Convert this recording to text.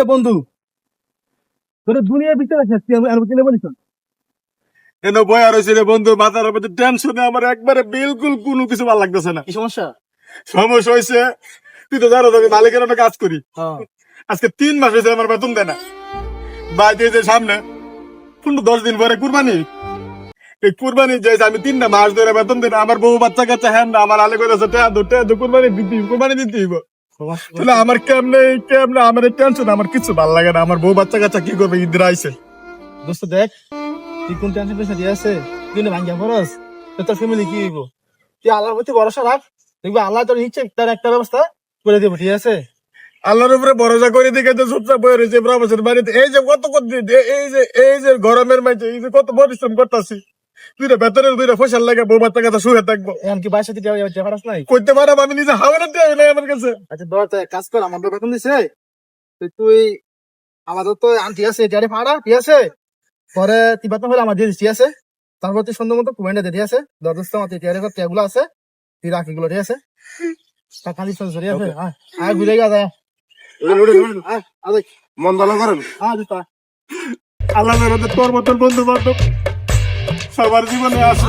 কিরে বন্ধু, তোর দুনিয়ার ভিতরে আছিস তুই আর কিনে বলিস কেন বয়া রয়েছে রে বন্ধু, মাথার মধ্যে টেনশনে আমার একবারে বিলকুল কোনো কিছু ভালো লাগতেছে না। কি সমস্যা? সমস্যা হয়েছে, তুই তো জানো আমি মালিকের অনেক কাজ করি। আজকে 3 মাস হয়েছে আমার বেতন দেয় না। বাড়িতে যে সামনে 10 দিন পরে কুরবানি, এই কুরবানি যাইছে আমি 3টা মাস ধরে বেতন দেয় না। আমার বউ বাচ্চা কাচ্চা হ্যাঁ না, আমার আলে কইতেছে কুরবানি দিতে হইব। তাহলে আমার কেমনে আমার টেনশন, আমার কিছু ভালো লাগে না। আমার বউ বাচ্চা কাচ্চা কি করবে, ঈদের আইছে। দোস্ত দেখ, তুই কোন টেনশন পেশা দিয়ে আছে, তুই না ভাঙ্গা খরচ, তোর ফ্যামিলি কি হইব? তুই আল্লাহর প্রতি ভরসা রাখ, দেখবি আল্লাহ তোর ইচ্ছে তার একটা ব্যবস্থা করে দেবো, ঠিক আছে? আল্লাহর উপরে ভরসা করে দিকে তো চুপচাপ বয়ে রয়েছে প্রবাসের বাড়িতে। এই যে কত এই যে গরমের মাঝে এই যে কত পরিশ্রম করতেছি, দুইটা বেতনের 2টা পয়সার লাগে বউ বাচ্চা কাচ্চা শুয়ে থাকবো। এমনকি বাসার সাথে পারাস নাই? করতে পারো আমি নিজে হাওয়ার দেয় নাই আমার কাছে। আচ্ছা ধর, তুই এক কাজ কর, আমার তো বেতন দিছে, তুই আমাদের তো আন্টি আছে এটারে ভাড়া, ঠিক আছে? পরে তুই বেতন হলে আমার দিয়ে দিস, ঠিক আছে? তারপর তুই সুন্দর মতো কুমেন্টে দে, ঠিক আছে? দরদস্ত আমার টিয়ারে টিয়াগুলো আছে, তুই রাখ এগুলো, ঠিক আছে? টাকা দিস, ঠিক আছে? আয় ঘুরে গা যায়, মন ভালো করেন। আল্লাহ তোর মতন বন্ধু বান্ধব সবার জীবনে আসে।